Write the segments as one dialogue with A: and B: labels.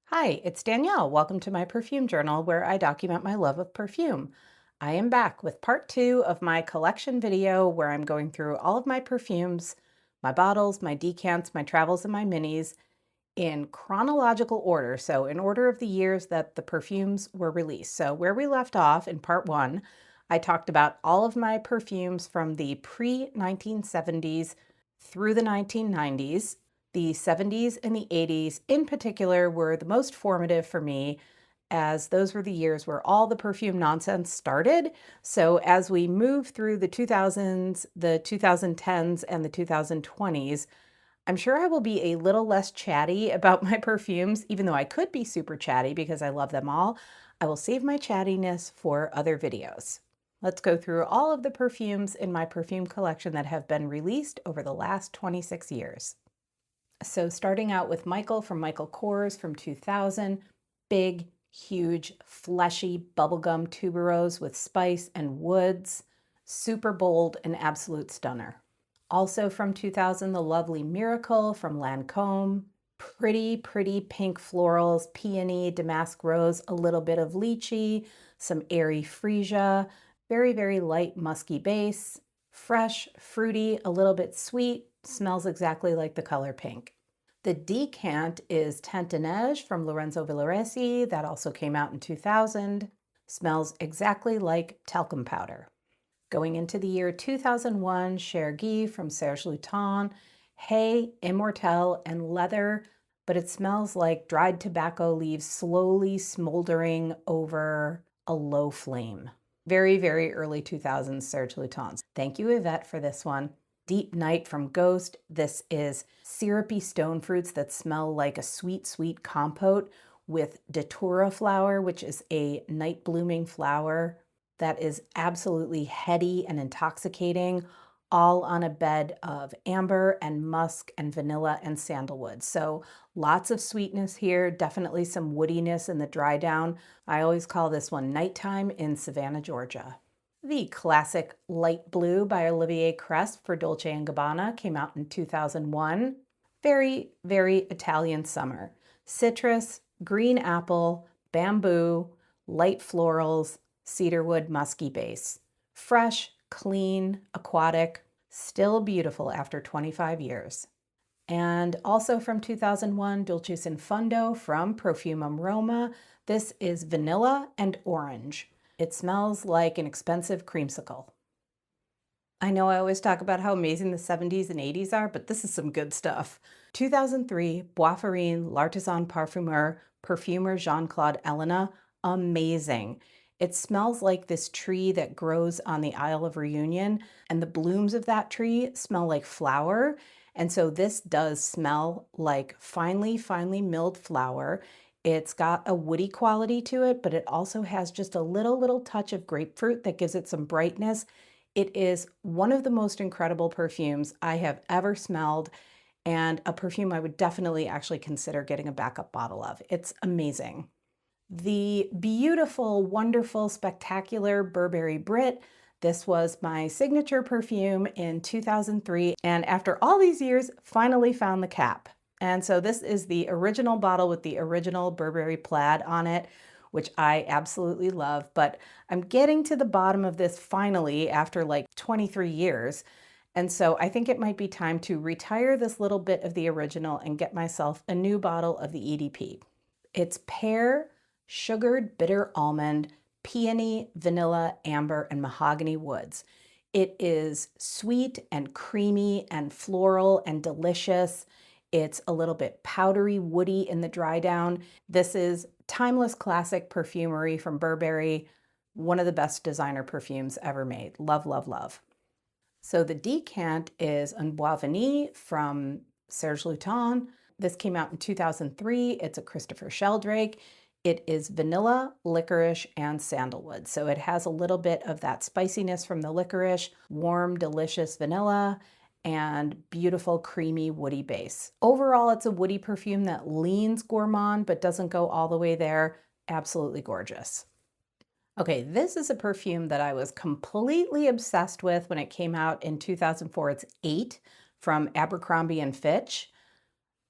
A: Hi, it's Danielle. Welcome to my perfume journal where I document my love of perfume. I am back with part two of my collection video where I'm going through all of my perfumes, my bottles, my decants, my travels, and my minis in chronological order. So, in order of the years that the perfumes were released. So, where we left off in part one, I talked about all of my perfumes from the pre 1970s through the 1990s. The 70s and the 80s, in particular, were the most formative for me, as those were the years where all the perfume nonsense started. So, as we move through the 2000s, the 2010s, and the 2020s, I'm sure I will be a little less chatty about my perfumes, even though I could be super chatty because I love them all. I will save my chattiness for other videos. Let's go through all of the perfumes in my perfume collection that have been released over the last 26 years. So starting out with Michael from Michael Kors from 2000, big, huge, fleshy bubblegum tuberose with spice and woods, super bold and absolute stunner. Also from 2000, the lovely Miracle from Lancome, pretty, pretty pink florals, peony, damask rose, a little bit of lychee, some airy freesia, very, very light musky base, fresh, fruity, a little bit sweet, smells exactly like the color pink. The decant is Tintinage from Lorenzo Villoresi. That also came out in 2000. Smells exactly like talcum powder. Going into the year 2001, Chergui from Serge Lutens. Hay, Immortelle, and leather, but it smells like dried tobacco leaves slowly smoldering over a low flame. Very, very early 2000s Serge Lutens. Thank you, Yvette, for this one. Deep Night from Ghost. This is syrupy stone fruits that smell like a sweet, sweet compote with datura flower, which is a night blooming flower that is absolutely heady and intoxicating, all on a bed of amber and musk and vanilla and sandalwood. So lots of sweetness here, definitely some woodiness in the dry down. I always call this one Nighttime in Savannah, Georgia. The classic Light Blue by Olivier Cresp for Dolce & Gabbana came out in 2001. Very, very Italian summer. Citrus, green apple, bamboo, light florals, cedarwood musky base. Fresh, clean, aquatic, still beautiful after 25 years. And also from 2001, Dulcis in Fondo from Perfumum Roma. This is vanilla and orange. It smells like an expensive creamsicle. I know I always talk about how amazing the 70s and 80s are, but this is some good stuff. 2003, Boisferine L'Artisan Parfumeur, Perfumer Jean-Claude Elena. Amazing. It smells like this tree that grows on the Isle of Reunion, and the blooms of that tree smell like flour. And so this does smell like finely, finely milled flour. It's got a woody quality to it, but it also has just a little touch of grapefruit that gives it some brightness. It is one of the most incredible perfumes I have ever smelled, and a perfume I would definitely actually consider getting a backup bottle of. It's amazing. The beautiful, wonderful, spectacular Burberry Brit. This was my signature perfume in 2003, and after all these years, finally found the cap. And so this is the original bottle with the original Burberry plaid on it, which I absolutely love, but I'm getting to the bottom of this finally after like 23 years. And so I think it might be time to retire this little bit of the original and get myself a new bottle of the EDP. It's pear, sugared bitter almond, peony, vanilla, amber, and mahogany woods. It is sweet and creamy and floral and delicious. It's a little bit powdery, woody in the dry down. This is timeless classic perfumery from Burberry, one of the best designer perfumes ever made. Love, love, love. So the decant is Un Bois Vanille from Serge Lutens. This came out in 2003. It's a Christopher Sheldrake. It is vanilla, licorice, and sandalwood. So it has a little bit of that spiciness from the licorice, warm, delicious vanilla, and beautiful, creamy, woody base. Overall, it's a woody perfume that leans gourmand, but doesn't go all the way there. Absolutely gorgeous. Okay, this is a perfume that I was completely obsessed with when it came out in 2004. It's 8 from Abercrombie& Fitch.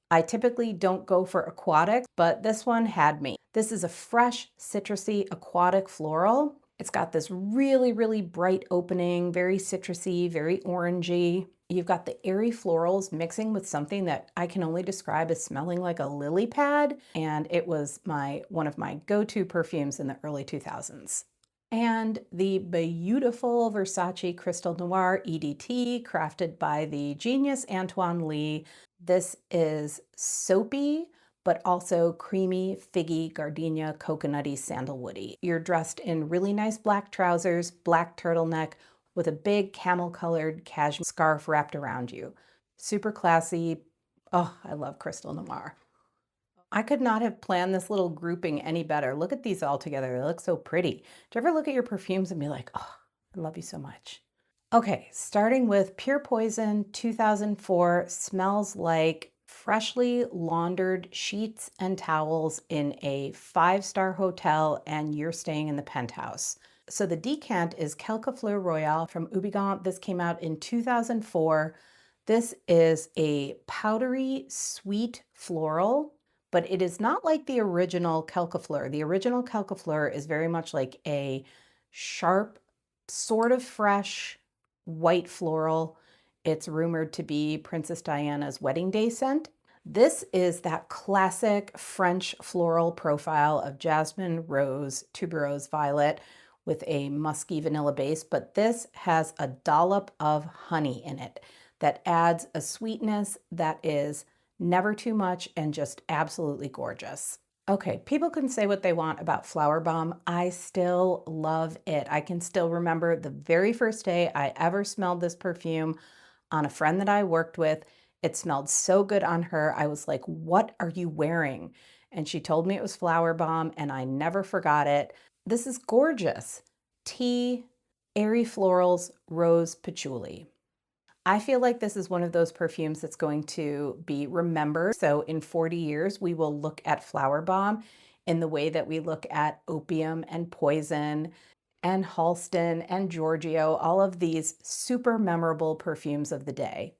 A: I typically don't go for aquatics, but this one had me. This is a fresh, citrusy, aquatic floral. It's got this really, really bright opening, very citrusy, very orangey. You've got the airy florals mixing with something that I can only describe as smelling like a lily pad, and it was one of my go-to perfumes in the early 2000s. And the beautiful Versace Crystal Noir EDT, crafted by the genius Antoine Lee. This is soapy, but also creamy, figgy, gardenia, coconutty, sandalwoody. You're dressed in really nice black trousers, black turtleneck, with a big camel-colored cashmere scarf wrapped around you. Super classy. Oh, I love Crystal Noir. I could not have planned this little grouping any better. Look at these all together. They look so pretty. Do you ever look at your perfumes and be like, oh, I love you so much? Okay, starting with Pure Poison 2004, smells like freshly laundered sheets and towels in a 5-star hotel and you're staying in the penthouse. So the decant is Quelques Fleurs Royale from Houbigant. This came out in 2004. This is a powdery, sweet floral, but it is not like the original Quelques Fleurs. The original Quelques Fleurs is very much like a sharp, sort of fresh, white floral. It's rumored to be Princess Diana's wedding day scent. This is that classic French floral profile of jasmine, rose, tuberose, violet with a musky vanilla base, but this has a dollop of honey in it that adds a sweetness that is never too much and just absolutely gorgeous. Okay, people can say what they want about Flower Bomb. I still love it. I can still remember the very first day I ever smelled this perfume on a friend that I worked with. It smelled so good on her. I was like, what are you wearing? And she told me it was Flower Bomb, and I never forgot it. This is gorgeous. Tea, airy florals, rose, patchouli. I feel like this is one of those perfumes that's going to be remembered. So in 40 years, we will look at Flower Bomb in the way that we look at Opium and Poison and Halston and Giorgio, all of these super memorable perfumes of the day.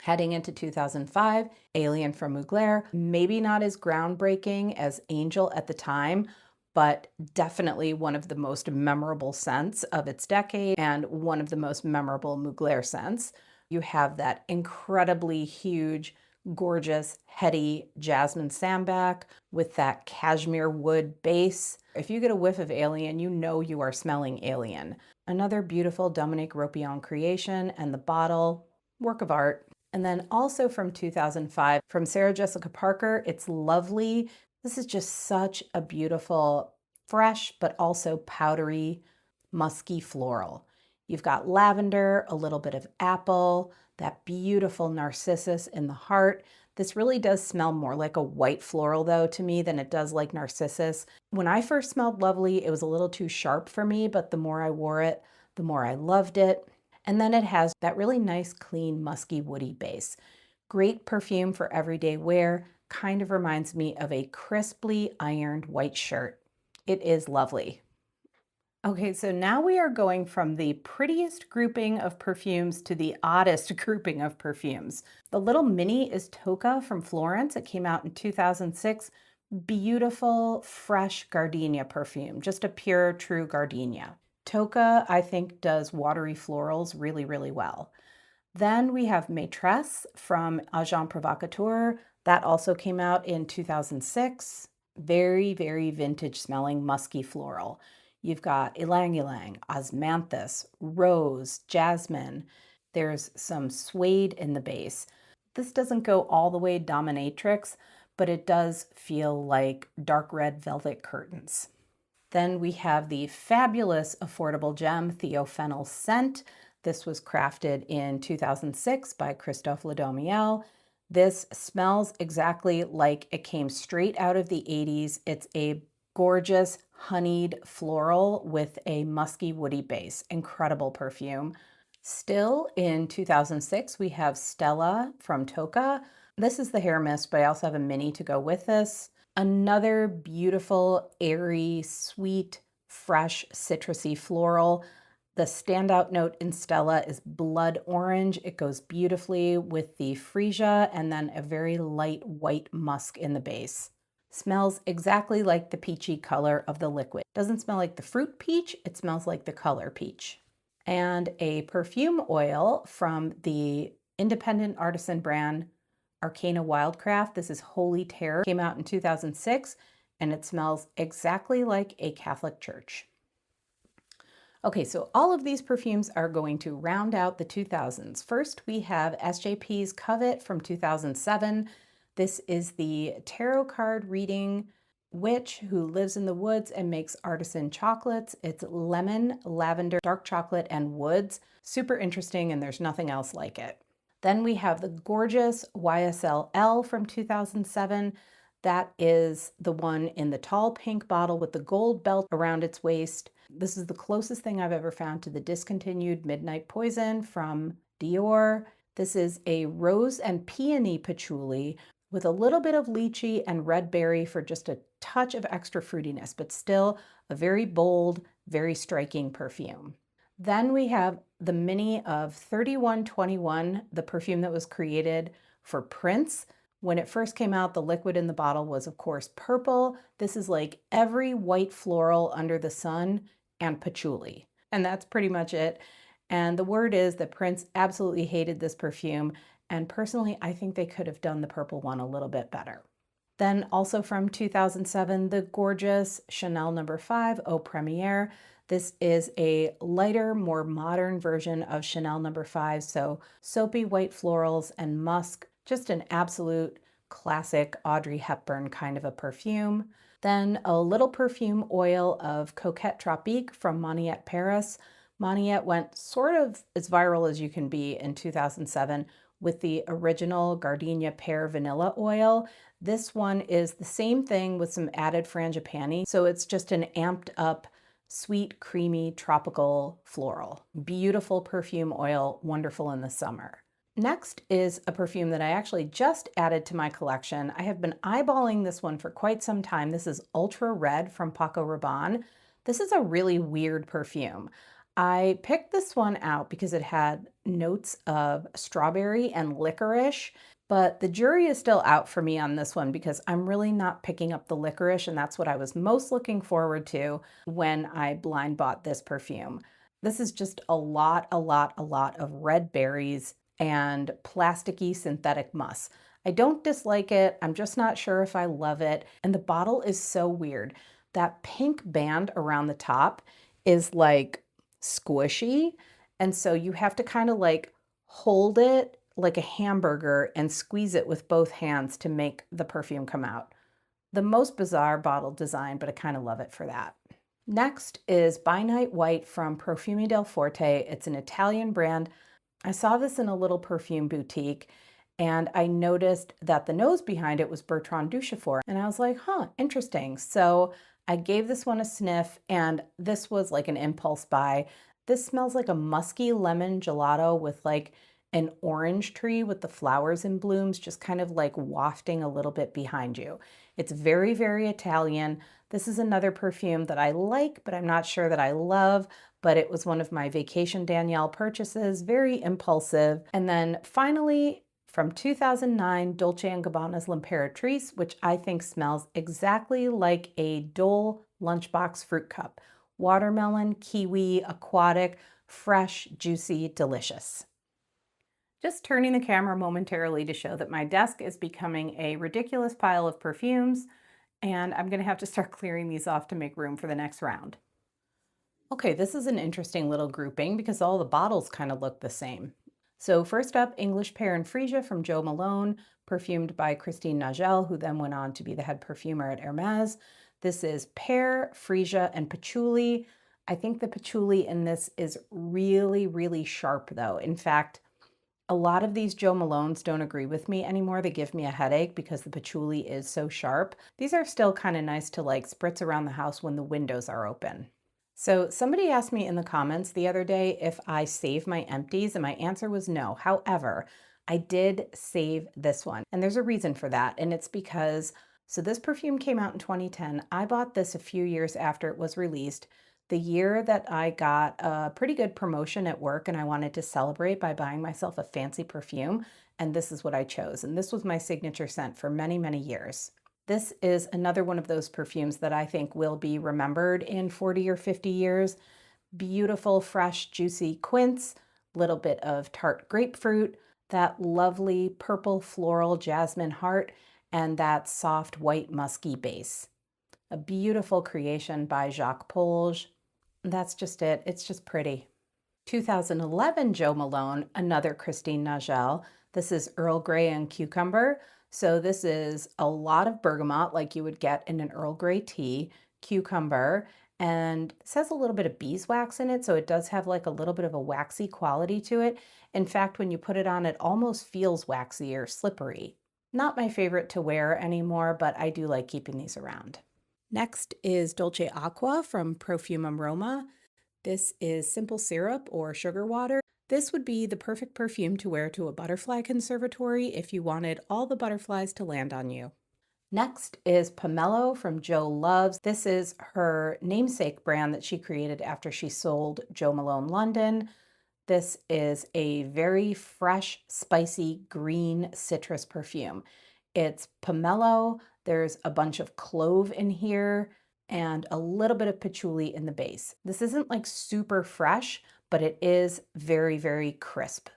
A: Heading into 2005, Alien from Mugler, maybe not as groundbreaking as Angel at the time, but definitely one of the most memorable scents of its decade and one of the most memorable Mugler scents. You have that incredibly huge, gorgeous, heady jasmine sambac with that cashmere wood base. If you get a whiff of Alien, you know you are smelling Alien. Another beautiful Dominique Ropillon creation, and the bottle, work of art. And then also from 2005, from Sarah Jessica Parker, It's Lovely. This is just such a beautiful, fresh, but also powdery, musky floral. You've got lavender, a little bit of apple, that beautiful narcissus in the heart. This really does smell more like a white floral though to me than it does like narcissus. When I first smelled Lovely, it was a little too sharp for me, but the more I wore it, the more I loved it. And then it has that really nice, clean, musky, woody base. Great perfume for everyday wear. Kind of reminds me of a crisply ironed white shirt. It is lovely. Okay, so now we are going from the prettiest grouping of perfumes to the oddest grouping of perfumes. The little mini is Tocca from Florence. It came out in 2006. Beautiful, fresh gardenia perfume, just a pure, true gardenia. Tocca, I think, does watery florals really, really well. Then we have Maîtresse from Agent Provocateur. That also came out in 2006. Very, very vintage smelling, musky floral. You've got ylang ylang, osmanthus, rose, jasmine. There's some suede in the base. This doesn't go all the way dominatrix, but it does feel like dark red velvet curtains. Then we have the fabulous affordable gem Theophenol Scent. This was crafted in 2006 by Christophe Ledomiel. This smells exactly like it came straight out of the 80s. It's a gorgeous honeyed floral with a musky woody base. Incredible perfume. Still in 2006, we have Stella from Tocca. This is the hair mist, but I also have a mini to go with this. Another beautiful, airy, sweet, fresh, citrusy floral. The standout note in Stella is blood orange. It goes beautifully with the freesia and then a very light white musk in the base. Smells exactly like the peachy color of the liquid. Doesn't smell like the fruit peach, it smells like the color peach. And a perfume oil from the independent artisan brand Arcana Wildcraft. This is Holy Terror. Came out in 2006 and it smells exactly like a Catholic church. Okay, so all of these perfumes are going to round out the 2000s. First, we have SJP's Covet from 2007. This is the tarot card reading witch who lives in the woods and makes artisan chocolates. It's lemon, lavender, dark chocolate, and woods. Super interesting, and there's nothing else like it. Then we have the gorgeous YSL L from 2007. That is the one in the tall pink bottle with the gold belt around its waist. This is the closest thing I've ever found to the discontinued Midnight Poison from Dior. This is a rose and peony patchouli with a little bit of lychee and red berry for just a touch of extra fruitiness, but still a very bold, very striking perfume. Then we have the mini of 3121, the perfume that was created for Prince. When it first came out, the liquid in the bottle was, of course, purple. This is like every white floral under the sun and patchouli. And that's pretty much it. And the word is that Prince absolutely hated this perfume. And personally, I think they could have done the purple one a little bit better. Then also from 2007, the gorgeous Chanel No. 5 Eau Premiere. This is a lighter, more modern version of Chanel No. 5. So soapy white florals and musk. Just an absolute classic Audrey Hepburn kind of a perfume. Then a little perfume oil of Coquette Tropique from Moniette Paris. Moniette went sort of as viral as you can be in 2007 with the original Gardenia Pear Vanilla Oil. This one is the same thing with some added frangipani. So it's just an amped up, sweet, creamy, tropical floral. Beautiful perfume oil, wonderful in the summer. Next is a perfume that I actually just added to my collection. I have been eyeballing this one for quite some time. This is Ultra Red from Paco Rabanne. This is a really weird perfume. I picked this one out because it had notes of strawberry and licorice, but the jury is still out for me on this one because I'm really not picking up the licorice, and that's what I was most looking forward to when I blind bought this perfume. This is just a lot of red berries and plasticky synthetic muss. I don't dislike it. I'm just not sure if I love it. And the bottle is so weird. That pink band around the top is like squishy. And so you have to kind of like hold it like a hamburger and squeeze it with both hands to make the perfume come out. The most bizarre bottle design, but I kind of love it for that. Next is By Night White from Profumi del Forte. It's an Italian brand. I saw this in a little perfume boutique and I noticed that the nose behind it was Bertrand Duchefort. And I was like, huh, interesting. So I gave this one a sniff and this was like an impulse buy. This smells like a musky lemon gelato with like an orange tree with the flowers and blooms just kind of like wafting a little bit behind you. It's very, very Italian. This is another perfume that I like, but I'm not sure that I love. But it was one of my Vacation Danielle purchases, very impulsive. And then finally, from 2009, Dolce & Gabbana's L'Imperatrice, which I think smells exactly like a Dole lunchbox fruit cup. Watermelon, kiwi, aquatic, fresh, juicy, delicious. Just turning the camera momentarily to show that my desk is becoming a ridiculous pile of perfumes, and I'm gonna have to start clearing these off to make room for the next round. Okay, this is an interesting little grouping because all the bottles kind of look the same. So first up, English Pear and Freesia from Jo Malone, perfumed by Christine Nagel, who then went on to be the head perfumer at Hermes. This is pear, freesia, and patchouli. I think the patchouli in this is really, really sharp though. In fact, a lot of these Jo Malones don't agree with me anymore. They give me a headache because the patchouli is so sharp. These are still kind of nice to like spritz around the house when the windows are open. So somebody asked me in the comments the other day if I save my empties, and my answer was no. However, I did save this one, and there's a reason for that, and it's because, so this perfume came out in 2010. I bought this a few years after it was released. the year that I got a pretty good promotion at work and I wanted to celebrate by buying myself a fancy perfume, and this is what I chose. And this was my signature scent for many, many years. This is another one of those perfumes that I think will be remembered in 40 or 50 years. Beautiful, fresh, juicy quince, little bit of tart grapefruit, that lovely purple floral jasmine heart, and that soft white musky base. A beautiful creation by Jacques Polge. That's just it. It's just pretty. 2011 Jo Malone, another Christine Nagel. This is Earl Grey and Cucumber. So this is a lot of bergamot like you would get in an Earl Grey tea, cucumber, and it says a little bit of beeswax in it, so it does have like a little bit of a waxy quality to it. In fact, when you put it on, it almost feels waxy or slippery. Not my favorite to wear anymore, but I do like keeping these around. Next is Dolce Aqua from Perfume Aroma. This is simple syrup or sugar water. This would be the perfect perfume to wear to a butterfly conservatory if you wanted all the butterflies to land on you. Next is Pomelo from Jo Loves. This is her namesake brand that she created after she sold Jo Malone London. This is a very fresh, spicy, green citrus perfume. It's pomelo, there's a bunch of clove in here, and a little bit of patchouli in the base. This isn't like super fresh, but it is very, very crisp.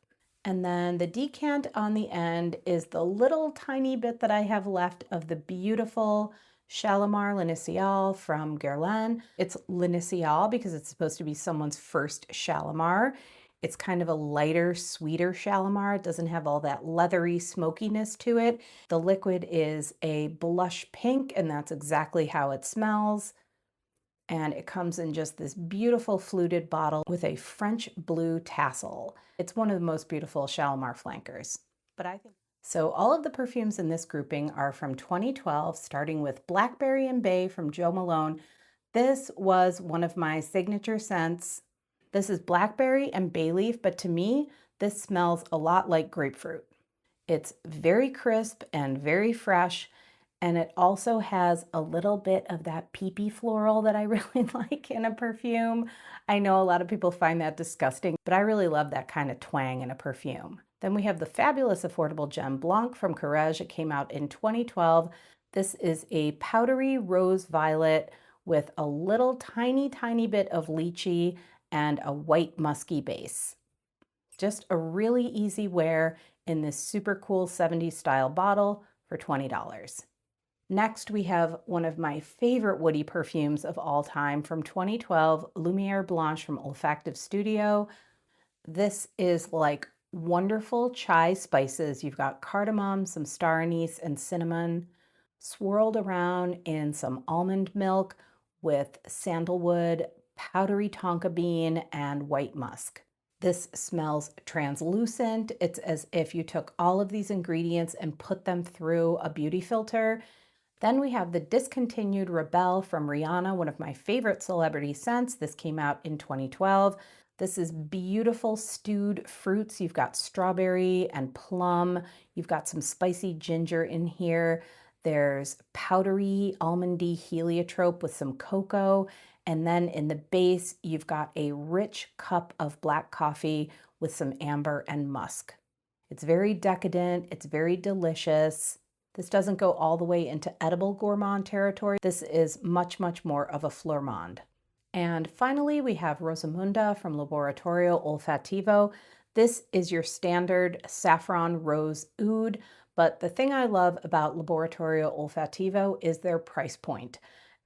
A: And then the decant on the end is the little tiny bit that I have left of the beautiful Shalimar L'Initiale from Guerlain. It's L'Initiale because it's supposed to be someone's first Shalimar. It's kind of a lighter, sweeter Shalimar. It doesn't have all that leathery smokiness to it. The liquid is a blush pink, and that's exactly how it smells. And it comes in just this beautiful fluted bottle with a French blue tassel. It's one of the most beautiful Shalimar flankers. So all of the perfumes in this grouping are from 2012, starting with Blackberry and Bay from Jo Malone. This was one of my signature scents. This is blackberry and bay leaf, but to me, this smells a lot like grapefruit. It's very crisp and very fresh, and it also has a little bit of that peepee floral that I really like in a perfume. I know a lot of people find that disgusting, but I really love that kind of twang in a perfume. Then we have the fabulous affordable Gem Blanc from Courrèges. It came out in 2012. This is a powdery rose violet with a little tiny bit of lychee and a white musky base. Just a really easy wear in this super cool 70s style bottle for $20. Next, we have one of my favorite woody perfumes of all time from 2012, Lumiere Blanche from Olfactive Studio. This is like wonderful chai spices. You've got cardamom, some star anise, and cinnamon swirled around in some almond milk with sandalwood, powdery tonka bean, and white musk. This smells translucent. It's as if you took all of these ingredients and put them through a beauty filter. Then we have the discontinued Rebelle from Rihanna, one of my favorite celebrity scents. This came out in 2012. This is beautiful stewed fruits. You've got strawberry and plum. You've got some spicy ginger in here. There's powdery almondy heliotrope with some cocoa. And then in the base, you've got a rich cup of black coffee with some amber and musk. It's very decadent. It's very delicious. This doesn't go all the way into edible gourmand territory. This is much more of a flormand. And finally, we have Rosamunda from Laboratorio Olfattivo. This is your standard saffron rose oud, but the thing I love about Laboratorio Olfattivo is their price point.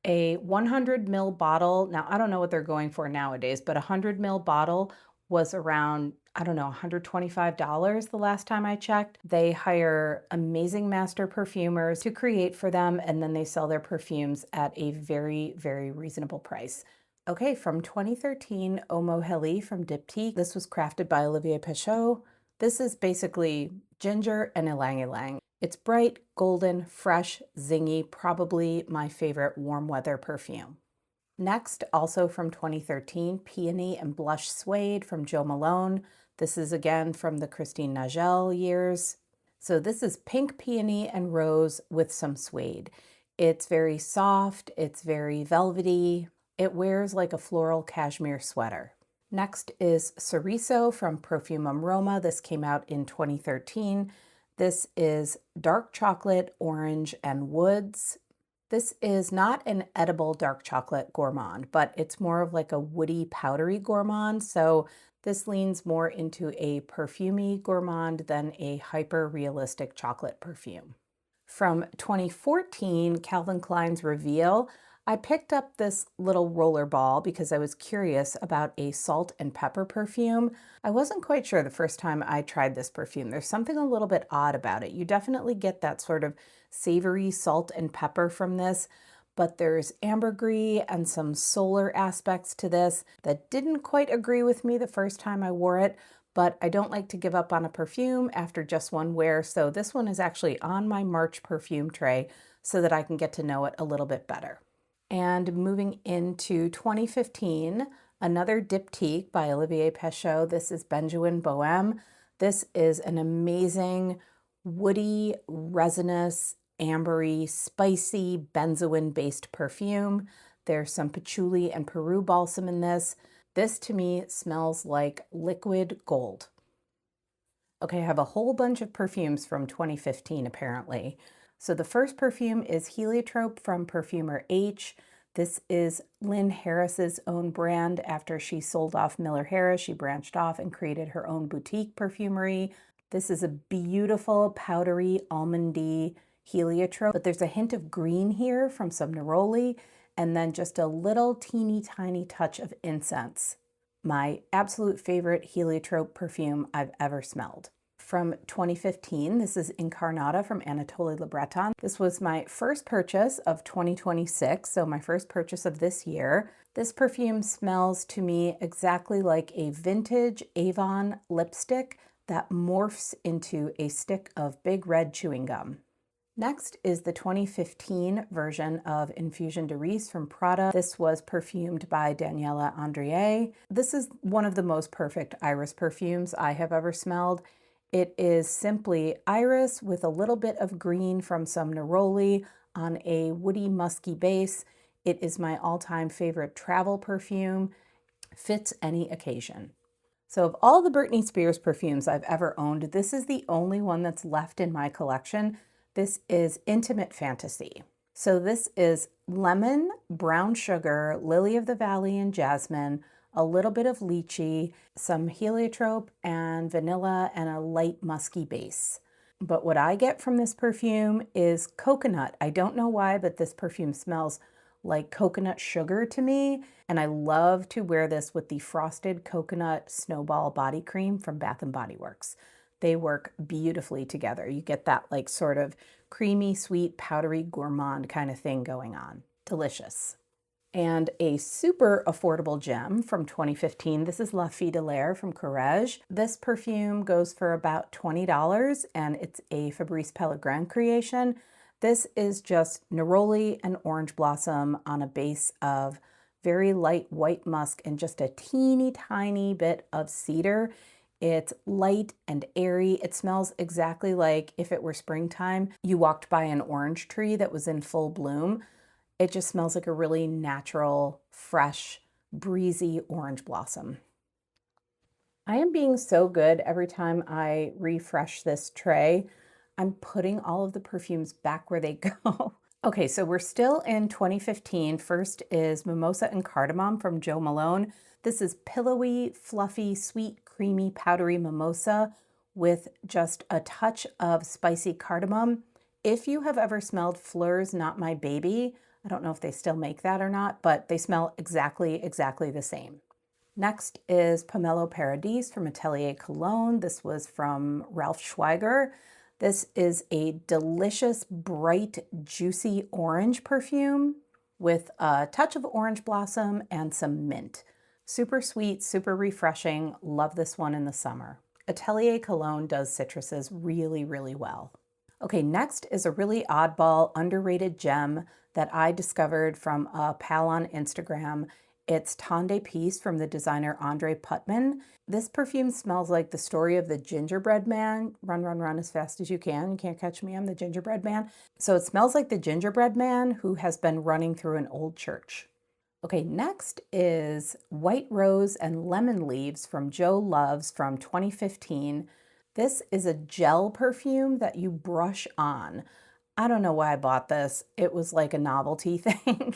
A: A 100 ml bottle, now I don't know what they're going for nowadays, but a 100 ml bottle was around, I don't know, $125 the last time I checked. They hire amazing master perfumers to create for them, and then they sell their perfumes at a very reasonable price. Okay, from 2013, Omo Heli from Diptyque. This was crafted by Olivier Pechot. This is basically ginger and ylang ylang. It's bright, golden, fresh, zingy, probably my favorite warm weather perfume. Next, also from 2013, Peony and Blush Suede from Jo Malone. This is again from the Christine Nagel years. So this is pink peony and rose with some suede. It's very soft, it's very velvety, It wears like a floral cashmere sweater. Next is Cerezo from Perfume Aroma. This came out in 2013. This is dark chocolate, orange, and woods. This is not an edible dark chocolate gourmand, but it's more of like a woody, powdery gourmand. So this leans more into a perfumey gourmand than a hyper-realistic chocolate perfume. From 2014, Calvin Klein's Reveal. I picked up this little roller ball because I was curious about a salt and pepper perfume. I wasn't quite sure the first time I tried this perfume. There's something a little bit odd about it. You definitely get that sort of savory salt and pepper from this, but there's ambergris and some solar aspects to this that didn't quite agree with me the first time I wore it, but I don't like to give up on a perfume after just one wear, so this one is actually on my March perfume tray so that I can get to know it a little bit better. And moving into 2015, another diptyque by Olivier Pechot. This is Benjoin Bohème. This is an amazing, woody, resinous, ambery, spicy, benzoin-based perfume. There's some patchouli and Peru balsam in this. This to me smells like liquid gold. Okay, I have a whole bunch of perfumes from 2015 apparently. So the first perfume is Heliotrope from Perfumer H. This is Lynn Harris's own brand. After she sold off Miller Harris, she branched off and created her own boutique perfumery. This is a beautiful, powdery, almondy heliotrope, but there's a hint of green here from some neroli, and then just a little teeny tiny touch of incense. My absolute favorite heliotrope perfume I've ever smelled. From 2015, this is Incarnata from Anatole Le Breton. This was my first purchase of 2026, so my first purchase of this year. This perfume smells to me exactly like a vintage Avon lipstick that morphs into a stick of big red chewing gum. Next is the 2015 version of Infusion de Riz from Prada. This was perfumed by Daniela Andrié. This is one of the most perfect iris perfumes I have ever smelled. It is simply iris with a little bit of green from some neroli on a woody, musky base. It is my all-time favorite travel perfume. Fits any occasion. So of all the Britney Spears perfumes I've ever owned, this is the only one that's left in my collection. This is Intimate Fantasy. So this is lemon, brown sugar, lily of the valley, and jasmine, a little bit of lychee, some heliotrope and vanilla, and a light musky base. But what I get from this perfume is coconut. I don't know why, but this perfume smells like coconut sugar to me. And I love to wear this with the Frosted Coconut Snowball Body Cream from Bath & Body Works. They work beautifully together. You get that like sort of creamy, sweet, powdery, gourmand kind of thing going on. Delicious. And a super affordable gem from 2015. This is La Fille de l'Air from Courrèges. This perfume goes for about $20 and it's a Fabrice Pellegrin creation. This is just neroli and orange blossom on a base of very light white musk and just a teeny tiny bit of cedar. It's light and airy. It smells exactly like if it were springtime, you walked by an orange tree that was in full bloom. It just smells like a really natural, fresh, breezy orange blossom. I am being so good every time I refresh this tray. I'm putting all of the perfumes back where they go. Okay, so we're still in 2015. First is Mimosa and Cardamom from Jo Malone. This is pillowy, fluffy, sweet, creamy, powdery mimosa with just a touch of spicy cardamom. If you have ever smelled Fleur's Not My Baby, I don't know if they still make that or not, but they smell exactly the same. Next is Pomelo Paradis from Atelier Cologne. This was from Ralph Schweiger. This is a delicious, bright, juicy orange perfume with a touch of orange blossom and some mint. Super sweet, super refreshing. Love this one in the summer. Atelier Cologne does citruses really, really well. Okay, next is a really oddball, underrated gem that I discovered from a pal on Instagram. It's Temps de Peace from the designer Andre Putman. This perfume smells like the story of the gingerbread man. Run, run, run as fast as you can. You can't catch me, I'm the gingerbread man. So it smells like the gingerbread man who has been running through an old church. Okay, next is White Rose and Lemon Leaves from Joe Loves from 2015. This is a gel perfume that you brush on. I don't know why I bought this. It was like a novelty thing.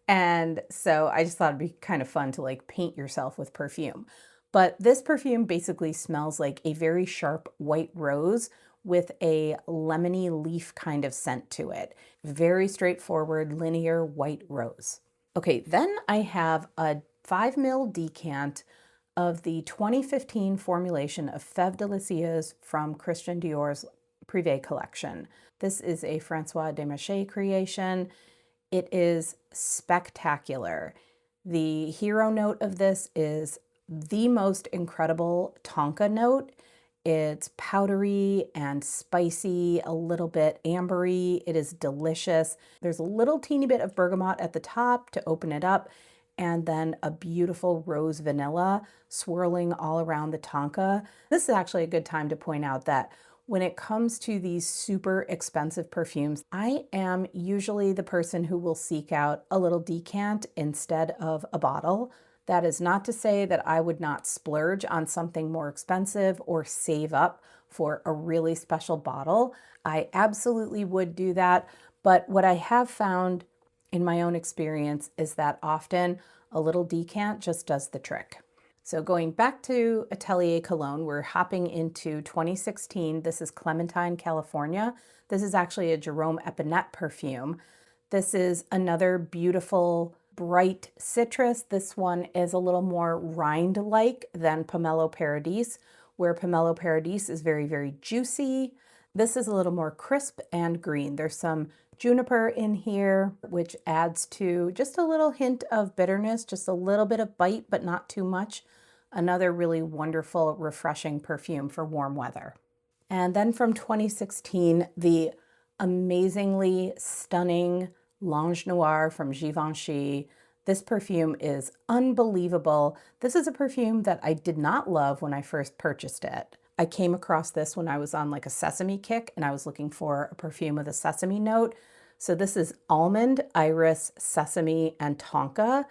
A: And so I just thought it'd be kind of fun to like paint yourself with perfume. But this perfume basically smells like a very sharp white rose with a lemony leaf kind of scent to it. Very straightforward, linear white rose. Okay, then I have a 5 ml decant of the 2015 formulation of Fève Delicieuses from Christian Dior's Privé collection. This is a François Desmarchais creation. It is spectacular. The hero note of this is the most incredible tonka note. It's powdery and spicy, a little bit ambery. It is delicious. There's a little teeny bit of bergamot at the top to open it up, and then a beautiful rose vanilla swirling all around the tonka. This is actually a good time to point out that when it comes to these super expensive perfumes, I am usually the person who will seek out a little decant instead of a bottle. That is not to say that I would not splurge on something more expensive or save up for a really special bottle. I absolutely would do that. But what I have found in my own experience is that often a little decant just does the trick. So going back to Atelier Cologne, we're hopping into 2016. This is Clementine, California. This is actually a Jerome Epinette perfume. This is another beautiful, bright citrus. This one is a little more rind-like than Pomelo Paradis, where Pomelo Paradis is very, very juicy. This is a little more crisp and green. There's some juniper in here, which adds to just a little hint of bitterness, just a little bit of bite, but not too much. Another really wonderful, refreshing perfume for warm weather. And then from 2016, the amazingly stunning L'Ange Noir from Givenchy. This perfume is unbelievable. This is a perfume that I did not love when I first purchased it. I came across this when I was on like a sesame kick and I was looking for a perfume with a sesame note. So this is almond, iris, sesame, and tonka.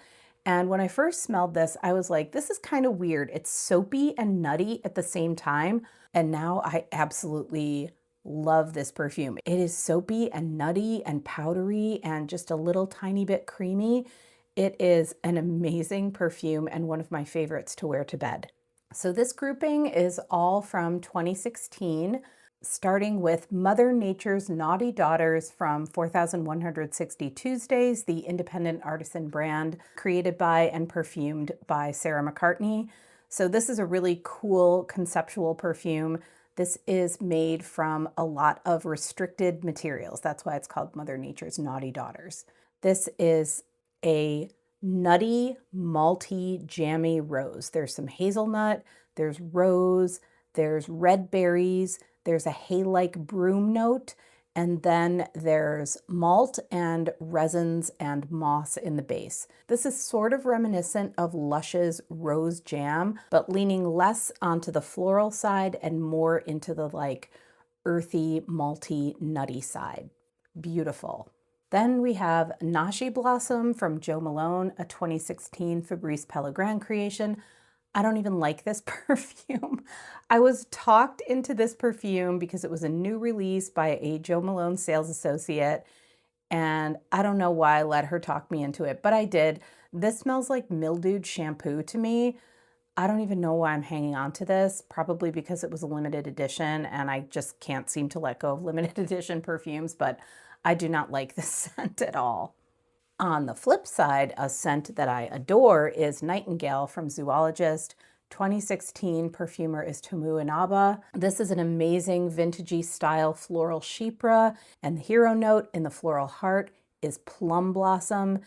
A: And when I first smelled this, I was like, this is kind of weird. It's soapy and nutty at the same time. And now I absolutely love this perfume. It is soapy and nutty and powdery and just a little tiny bit creamy. It is an amazing perfume and one of my favorites to wear to bed. So this grouping is all from 2016, starting with Mother Nature's Naughty Daughters from 4160 Tuesdays, the independent artisan brand created by and perfumed by Sarah McCartney. So this is a really cool conceptual perfume. This is made from a lot of restricted materials. That's why it's called Mother Nature's Naughty Daughters. This is a nutty, malty, jammy rose. There's some hazelnut, there's rose, there's red berries, there's a hay-like broom note, and then there's malt and resins and moss in the base. This is sort of reminiscent of Lush's Rose Jam, but leaning less onto the floral side and more into the like earthy, malty, nutty side. Beautiful. Then we have Nashi Blossom from Jo Malone, a 2016 Fabrice Pellegrin creation. I don't even like this perfume. I was talked into this perfume because it was a new release by a Jo Malone sales associate, and I don't know why I let her talk me into it, but I did. This smells like mildewed shampoo to me. I don't even know why I'm hanging on to this, probably because it was a limited edition and I just can't seem to let go of limited edition perfumes, but I do not like this scent at all. On the flip side, a scent that I adore is Nightingale from Zoologist. 2016 perfumer is Tomu Inaba. This is an amazing vintagey style floral chypre, and the hero note in the floral heart is plum blossom.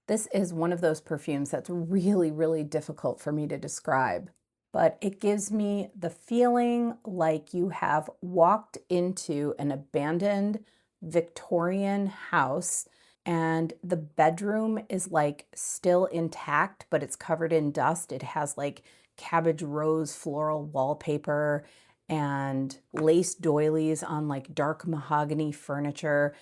A: This is one of those perfumes that's really, really difficult for me to describe, but it gives me the feeling like you have walked into an abandoned Victorian house and the bedroom is like still intact, but it's covered in dust. It has like cabbage rose floral wallpaper and lace doilies on like dark mahogany furniture.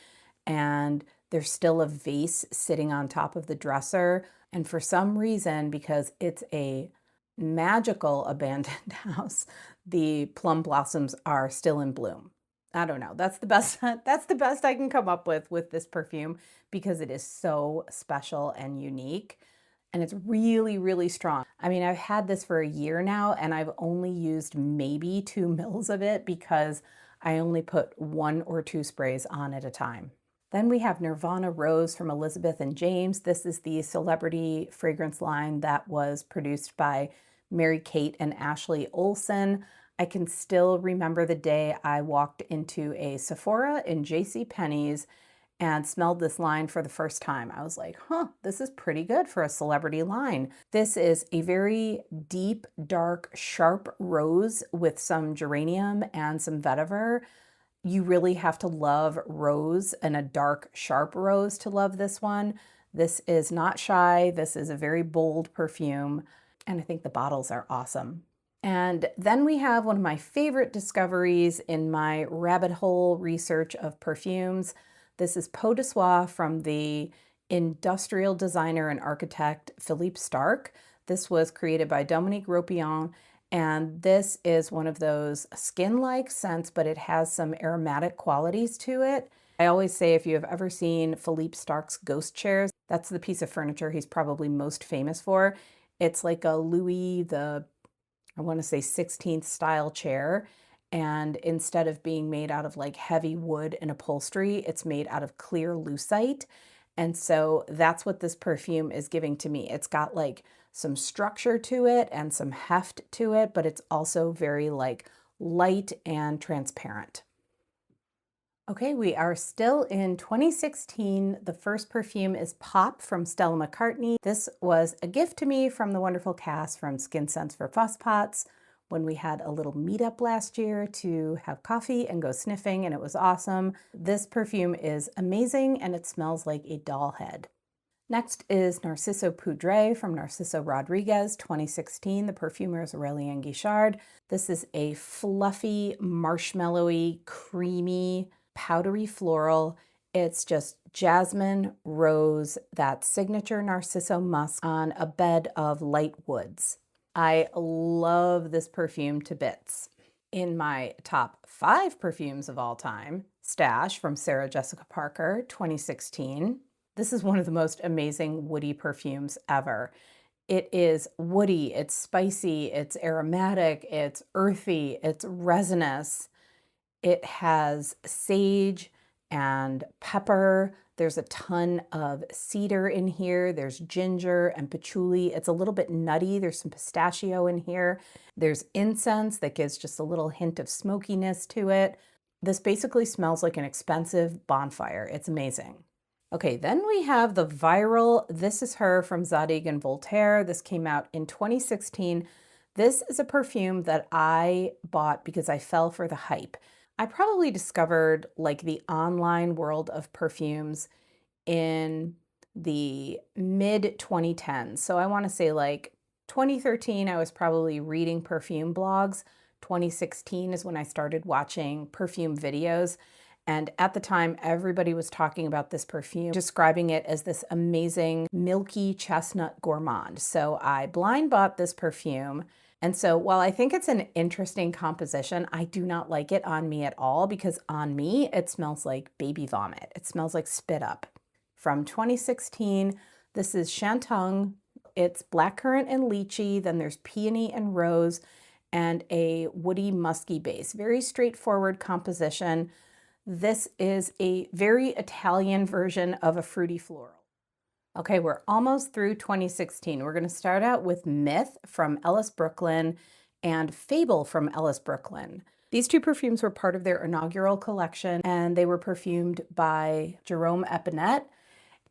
A: And there's still a vase sitting on top of the dresser. And for some reason, because it's a magical abandoned house, the plum blossoms are still in bloom. I don't know. That's the best that's the best I can come up with this perfume because it is so special and unique. And it's really, really strong. I mean, I've had this for a year now and I've only used maybe 2 mils of it because I only put 1 or 2 sprays on at a time. Then we have Nirvana Rose from Elizabeth and James. This is the celebrity fragrance line that was produced by Mary-Kate and Ashley Olsen. I can still remember the day I walked into a Sephora in JCPenney's and smelled this line for the first time. I was like, huh, this is pretty good for a celebrity line. This is a very deep, dark, sharp rose with some geranium and some vetiver. You really have to love rose and a dark, sharp rose to love this one. This is not shy. This is a very bold perfume, and I think the bottles are awesome. And then we have one of my favorite discoveries in my rabbit hole research of perfumes. This is Peau de Soie from the industrial designer and architect Philippe Starck. This was created by Dominique Ropion, and this is one of those skin-like scents, but it has some aromatic qualities to it. I always say if you have ever seen Philippe Starck's ghost chairs, that's the piece of furniture he's probably most famous for. It's like a Louis I want to say 16th style chair. And instead of being made out of like heavy wood and upholstery, it's made out of clear lucite. And so that's what this perfume is giving to me. It's got like some structure to it and some heft to it, but it's also very like light and transparent. Okay, we are still in 2016. The first perfume is Pop from Stella McCartney. This was a gift to me from the wonderful cast from Skin Scents for Fusspots when we had a little meetup last year to have coffee and go sniffing, and it was awesome. This perfume is amazing and it smells like a doll head. Next is Narciso Poudre from Narciso Rodriguez, 2016. The perfumer is Aurélien Guichard. This is a fluffy, marshmallowy, creamy, powdery floral. It's just jasmine, rose, that signature Narciso musk on a bed of light woods. I love this perfume to bits. In my top 5 perfumes of all time, Stash from Sarah Jessica Parker, 2016. This is one of the most amazing woody perfumes ever. It is woody, it's spicy, it's aromatic, it's earthy, it's resinous. It has sage and pepper. There's a ton of cedar in here. There's ginger and patchouli. It's a little bit nutty. There's some pistachio in here. There's incense that gives just a little hint of smokiness to it. This basically smells like an expensive bonfire. It's amazing. Okay, then we have the viral This Is Her from Zadig and Voltaire. This came out in 2016. This is a perfume that I bought because I fell for the hype. I probably discovered like the online world of perfumes in the mid 2010s. So I want to say like 2013, I was probably reading perfume blogs. 2016 is when I started watching perfume videos. And at the time, everybody was talking about this perfume, describing it as this amazing milky chestnut gourmand. So I blind bought this perfume. And so while I think it's an interesting composition, I do not like it on me at all because on me, it smells like baby vomit. It smells like spit up. From 2016, this is Shantung. It's blackcurrant and lychee, then there's peony and rose, and a woody musky base. Very straightforward composition. This is a very Italian version of a fruity floral. Okay, we're almost through 2016. We're going to start out with Myth from Ellis Brooklyn and Fable from Ellis Brooklyn. These 2 perfumes were part of their inaugural collection, and they were perfumed by Jerome Epinette.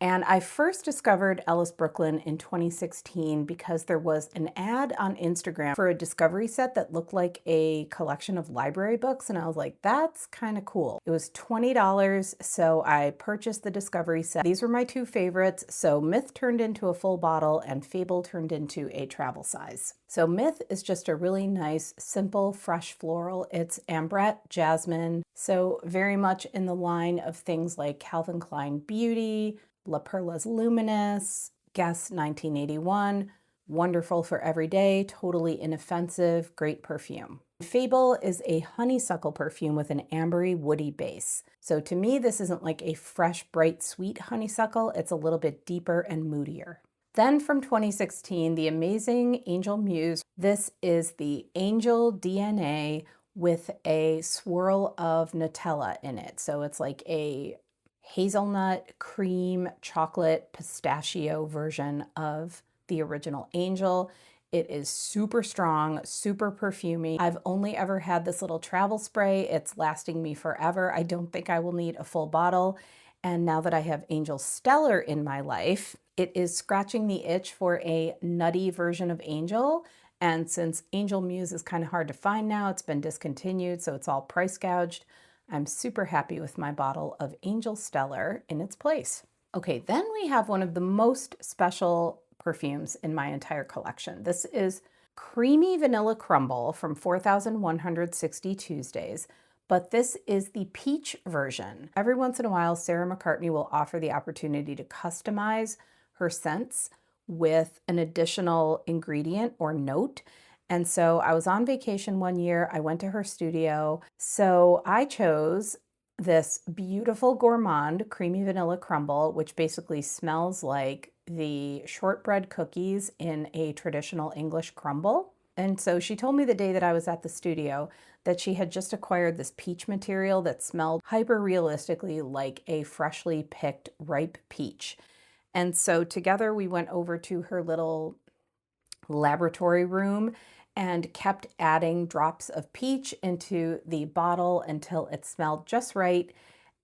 A: And I first discovered Ellis Brooklyn in 2016 because there was an ad on Instagram for a discovery set that looked like a collection of library books. And I was like, that's kind of cool. It was $20, so I purchased the discovery set. These were my 2 favorites. So Myth turned into a full bottle and Fable turned into a travel size. So Myth is just a really nice, simple, fresh floral. It's ambrette, jasmine, so very much in the line of things like Calvin Klein Beauty, La Perla's Luminous, Guess 1981, wonderful for every day, totally inoffensive, great perfume. Fable is a honeysuckle perfume with an ambery woody base. So to me, this isn't like a fresh, bright, sweet honeysuckle. It's a little bit deeper and moodier. Then from 2016, the amazing Angel Muse. This is the Angel DNA with a swirl of Nutella in it. So it's like a hazelnut, cream, chocolate, pistachio version of the original Angel. It is super strong, super perfumey. I've only ever had this little travel spray. It's lasting me forever. I don't think I will need a full bottle. And now that I have Angel Stellar in my life, it is scratching the itch for a nutty version of Angel. And since Angel Muse is kind of hard to find now, it's been discontinued, so it's all price gouged. I'm super happy with my bottle of Angel Stellar in its place. Okay, then we have one of the most special perfumes in my entire collection. This is Creamy Vanilla Crumble from 4160 Tuesdays, but this is the peach version. Every once in a while, Sarah McCartney will offer the opportunity to customize her scents with an additional ingredient or note. And so I was on vacation one year, I went to her studio. So I chose this beautiful gourmand creamy vanilla crumble, which basically smells like the shortbread cookies in a traditional English crumble. And so she told me the day that I was at the studio that she had just acquired this peach material that smelled hyper realistically like a freshly picked ripe peach. And so together we went over to her little laboratory room and kept adding drops of peach into the bottle until it smelled just right.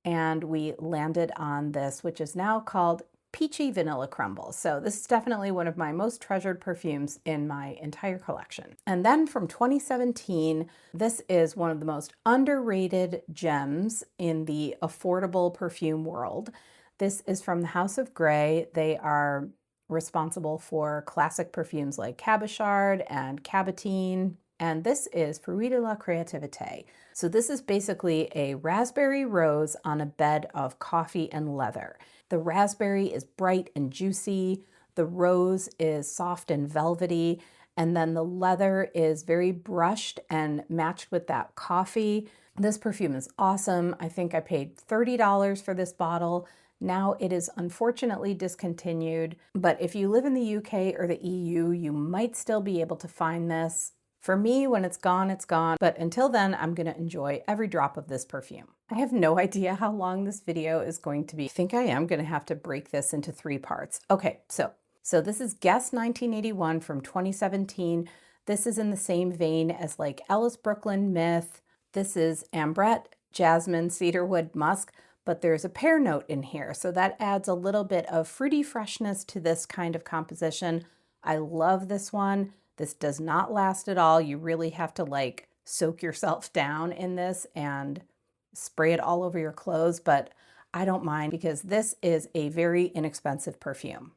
A: And we landed on this, which is now called Peachy Vanilla Crumble. So this is definitely one of my most treasured perfumes in my entire collection. And then from 2017, this is one of the most underrated gems in the affordable perfume world. This is from the House of Grey. They are responsible for classic perfumes like Cabochard and Cabotin. And this is Fruit de la Créativité. So this is basically a raspberry rose on a bed of coffee and leather. The raspberry is bright and juicy, the rose is soft and velvety, and then the leather is very brushed and matched with that coffee. This perfume is awesome. I think I paid $30 for this bottle. Now it is unfortunately discontinued, but if you live in the UK or the EU, you might still be able to find this. For me, when it's gone, but until then, I'm gonna enjoy every drop of this perfume. I have no idea how long this video is going to be. I think I am gonna have to break this into 3 parts. Okay, so this is Guess 1981 from 2017. This is in the same vein as like Ellis Brooklyn Myth. This is Ambrette, Jasmine, Cedarwood, Musk, but there's a pear note in here. So that adds a little bit of fruity freshness to this kind of composition. I love this one. This does not last at all. You really have to like soak yourself down in this and spray it all over your clothes, but I don't mind because this is a very inexpensive perfume.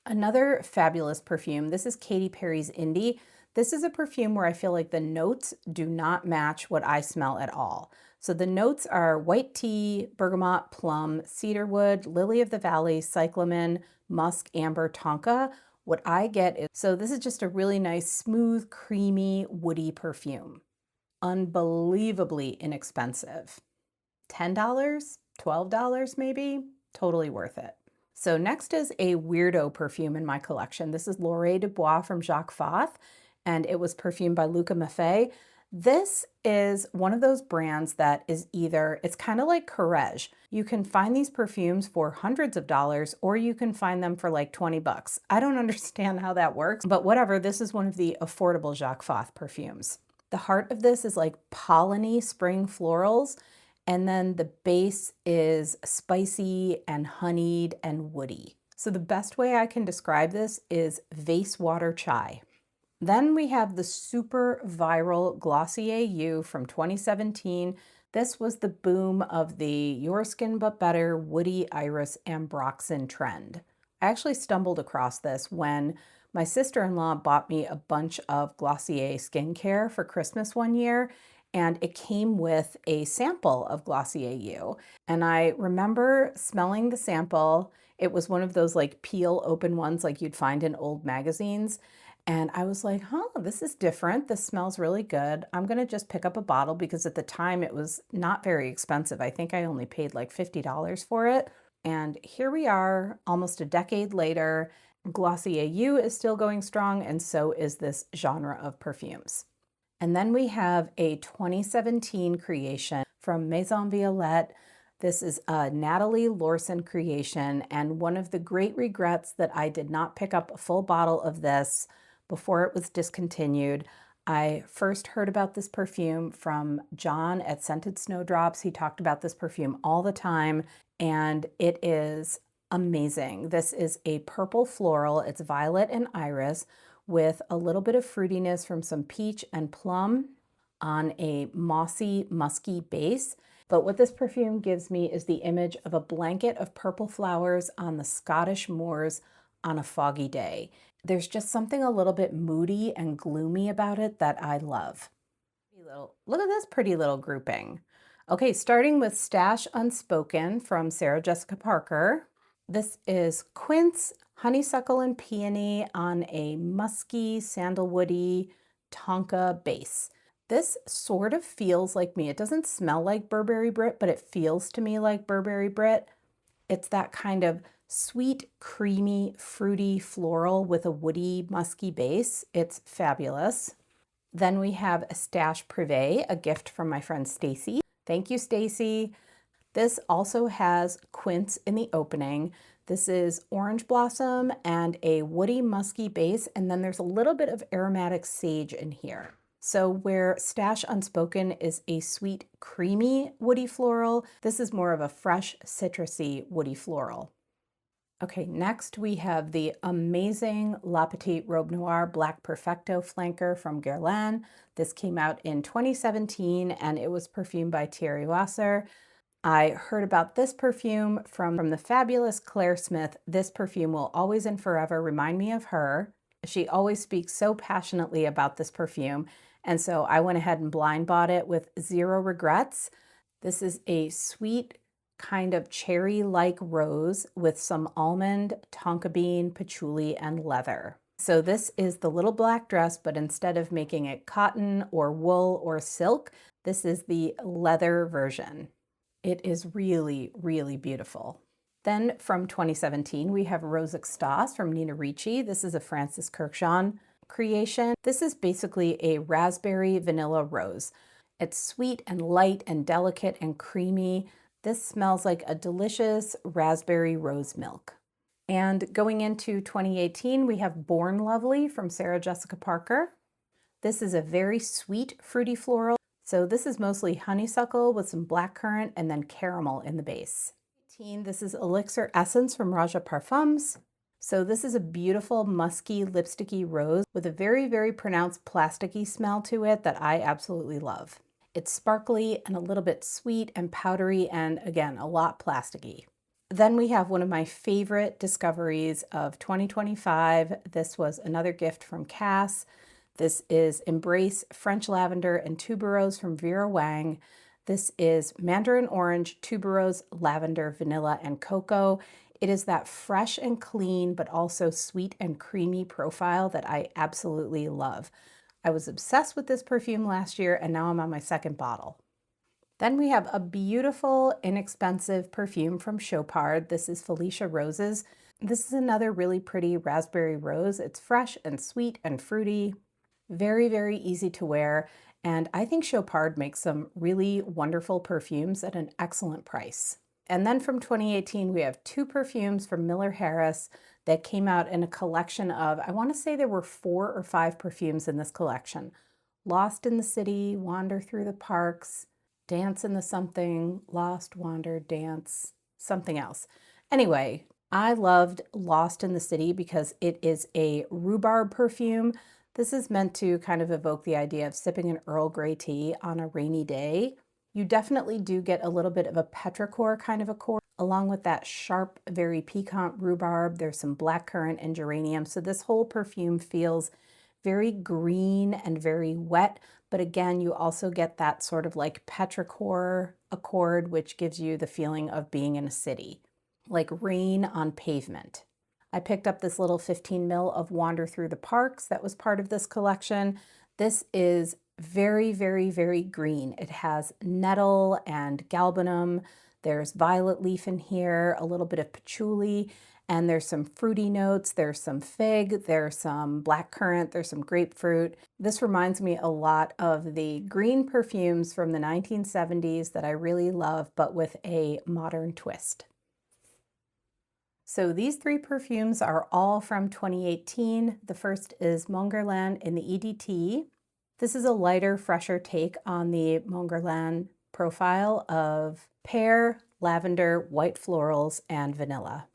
A: Another fabulous perfume, this is Katy Perry's Indie. This is a perfume where I feel like the notes do not match what I smell at all. So the notes are white tea, bergamot, plum, cedarwood, lily of the valley, cyclamen, musk, amber, tonka. What I get is, so this is just a really nice, smooth, creamy, woody perfume. Unbelievably inexpensive. $10, $12 maybe, totally worth it. So next is a weirdo perfume in my collection. This is L'Oreille de Bois from Jacques Fath, and it was perfumed by Luca Maffei. This is one of those brands that is either, it's kind of like Courrèges. You can find these perfumes for hundreds of dollars, or you can find them for like 20 bucks. I don't understand how that works, but whatever, this is one of the affordable Jacques Fath perfumes. The heart of this is like polleny spring florals, and then the base is spicy and honeyed and woody. So the best way I can describe this is vase water chai. Then we have the super viral Glossier You from 2017. This was the boom of the Your Skin But Better Woody Iris Ambroxan trend. I actually stumbled across this when my sister-in-law bought me a bunch of Glossier skincare for Christmas one year, and it came with a sample of Glossier You. And I remember smelling the sample. It was one of those like peel open ones like you'd find in old magazines. And I was like, huh, this is different. This smells really good. I'm going to just pick up a bottle because at the time it was not very expensive. I think I only paid like $50 for it. And here we are almost a decade later. Glossier You is still going strong, and so is this genre of perfumes. And then we have a 2017 creation from Maison Violette. This is a Natalie Lorson creation, and one of the great regrets that I did not pick up a full bottle of this before it was discontinued. I first heard about this perfume from John at Scented Snowdrops. He talked about this perfume all the time, and it is amazing. This is a purple floral. It's violet and iris with a little bit of fruitiness from some peach and plum on a mossy, musky base. But what this perfume gives me is the image of a blanket of purple flowers on the Scottish moors on a foggy day. There's just something a little bit moody and gloomy about it that I love. Look at this pretty little grouping. Okay, starting with Stash Unspoken from Sarah Jessica Parker. This is quince, honeysuckle, and peony on a musky, sandalwoody tonka base. This sort of feels like me. It doesn't smell like Burberry Brit, but it feels to me like Burberry Brit. It's that kind of sweet, creamy, fruity floral with a woody, musky base. It's fabulous. Then we have Stash Privé, a gift from my friend Stacy. Thank you, Stacy. This also has quince in the opening. This is orange blossom and a woody, musky base, and then there's a little bit of aromatic sage in here. So where Stash Unspoken is a sweet, creamy woody floral, this is more of a fresh, citrusy woody floral. Okay, next we have the amazing La Petite Robe Noire Black Perfecto Flanker from Guerlain. This came out in 2017 and it was perfumed by Thierry Wasser. I heard about this perfume from the fabulous Claire Smith. This perfume will always and forever remind me of her. She always speaks so passionately about this perfume, and so I went ahead and blind bought it with zero regrets. This is a sweet kind of cherry-like rose with some almond, tonka bean, patchouli, and leather. So this is the little black dress, but instead of making it cotton or wool or silk, this is the leather version. It is really, really beautiful. Then from 2017, we have Rose Extase from Nina Ricci. This is a Francis Kurkdjian creation. This is basically a raspberry vanilla rose. It's sweet and light and delicate and creamy. This smells like a delicious raspberry rose milk. And going into 2018, we have Born Lovely from Sarah Jessica Parker. This is a very sweet, fruity floral. So this is mostly honeysuckle with some blackcurrant and then caramel in the base. This is Elixir Essence from Raja Parfums. So this is a beautiful musky lipsticky rose with a very, very pronounced plasticky smell to it that I absolutely love. It's sparkly and a little bit sweet and powdery and again, a lot plasticky. Then we have one of my favorite discoveries of 2025. This was another gift from Cass. This is Embrace French Lavender and Tuberose from Vera Wang. This is Mandarin Orange, Tuberose, Lavender, Vanilla, and Cocoa. It is that fresh and clean, but also sweet and creamy profile that I absolutely love. I was obsessed with this perfume last year, and now I'm on my second bottle. Then we have a beautiful, inexpensive perfume from Chopard. This is Felicia Roses. This is another really pretty raspberry rose. It's fresh and sweet and fruity. Very, very easy to wear, and I think Chopard makes some really wonderful perfumes at an excellent price. And then from 2018, we have two perfumes from Miller Harris that came out in a collection of, I want to say there were 4 or 5 perfumes in this collection. Lost in the City, Wander Through the Parks, Dance in the Something, Lost, Wander, Dance, something else. Anyway, I loved Lost in the City because it is a rhubarb perfume. This is meant to kind of evoke the idea of sipping an Earl Grey tea on a rainy day. You definitely do get a little bit of a petrichor kind of accord, along with that sharp, very piquant rhubarb. There's some blackcurrant and geranium. So this whole perfume feels very green and very wet. But again, you also get that sort of like petrichor accord, which gives you the feeling of being in a city, like rain on pavement. I picked up this little 15 ml of Wander Through the Parks that was part of this collection. This is very, very, very green. It has nettle and galbanum. There's violet leaf in here, a little bit of patchouli, and there's some fruity notes. There's some fig, there's some blackcurrant, there's some grapefruit. This reminds me a lot of the green perfumes from the 1970s that I really love, but with a modern twist. So these three perfumes are all from 2018. The first is Mon Guerlain in the EDT. This is a lighter, fresher take on the Mon Guerlain profile of pear, lavender, white florals, and vanilla.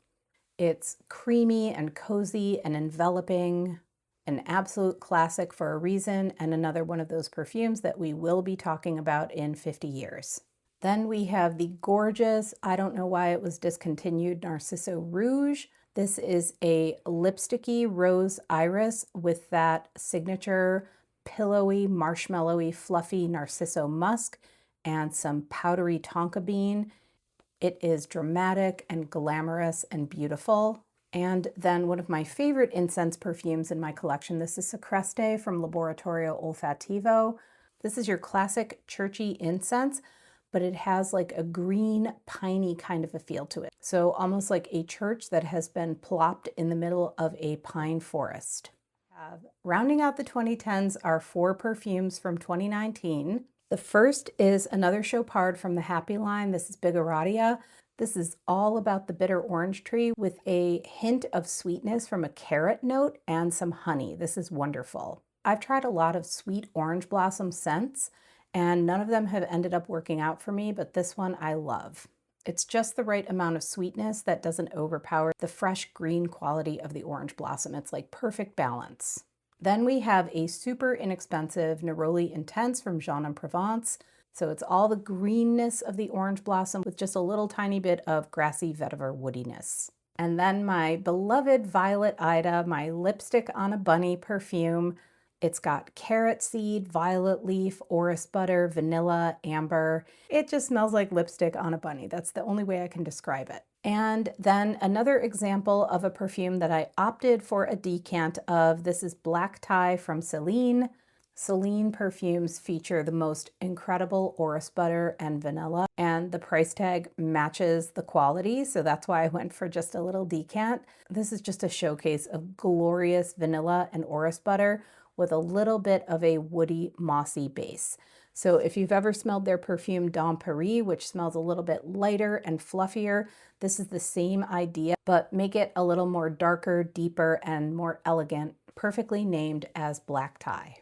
A: It's creamy and cozy and enveloping, an absolute classic for a reason, and another one of those perfumes that we will be talking about in 50 years. Then we have the gorgeous, I don't know why it was discontinued, Narciso Rouge. This is a lipsticky rose iris with that signature pillowy, marshmallowy, fluffy Narciso musk and some powdery tonka bean. It is dramatic and glamorous and beautiful. And then one of my favorite incense perfumes in my collection, this is Secreste from Laboratorio Olfativo. This is your classic churchy incense, but it has like a green, piney kind of a feel to it. So almost like a church that has been plopped in the middle of a pine forest. Rounding out the 2010s are 4 perfumes from 2019. The first is another Chopard from the Happy line. This is Bigoradia. This is all about the bitter orange tree with a hint of sweetness from a carrot note and some honey. This is wonderful. I've tried a lot of sweet orange blossom scents, and none of them have ended up working out for me, but this one I love. It's just the right amount of sweetness that doesn't overpower the fresh green quality of the orange blossom. It's like perfect balance. Then we have a super inexpensive Neroli Intense from Jean en Provence. So it's all the greenness of the orange blossom with just a little tiny bit of grassy vetiver woodiness. And then my beloved Violet Ida, my lipstick on a bunny perfume. It's got carrot seed, violet leaf, orris butter, vanilla, amber. It just smells like lipstick on a bunny. That's the only way I can describe it. And then another example of a perfume that I opted for a decant of, this is Black Tie from Celine. Celine perfumes feature the most incredible orris butter and vanilla, and the price tag matches the quality, so that's why I went for just a little decant. This is just a showcase of glorious vanilla and orris butter with a little bit of a woody, mossy base. So if you've ever smelled their perfume Dans Paris, which smells a little bit lighter and fluffier, this is the same idea, but make it a little more darker, deeper, and more elegant, perfectly named as Black Tie.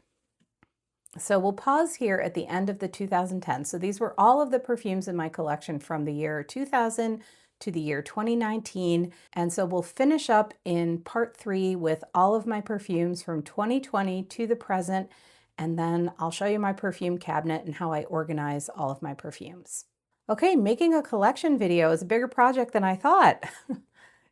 A: So we'll pause here at the end of the 2010s. So these were all of the perfumes in my collection from the year 2000 to the year 2019. And so we'll finish up in part 3 with all of my perfumes from 2020 to the present. And then I'll show you my perfume cabinet and how I organize all of my perfumes. Okay, making a collection video is a bigger project than I thought.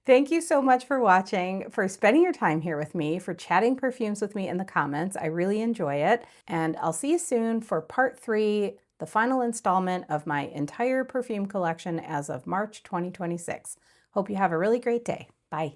A: Thank you so much for watching, for spending your time here with me, for chatting perfumes with me in the comments. I really enjoy it. And I'll see you soon for part 3, the final installment of my entire perfume collection as of March 2026. Hope you have a really great day. Bye.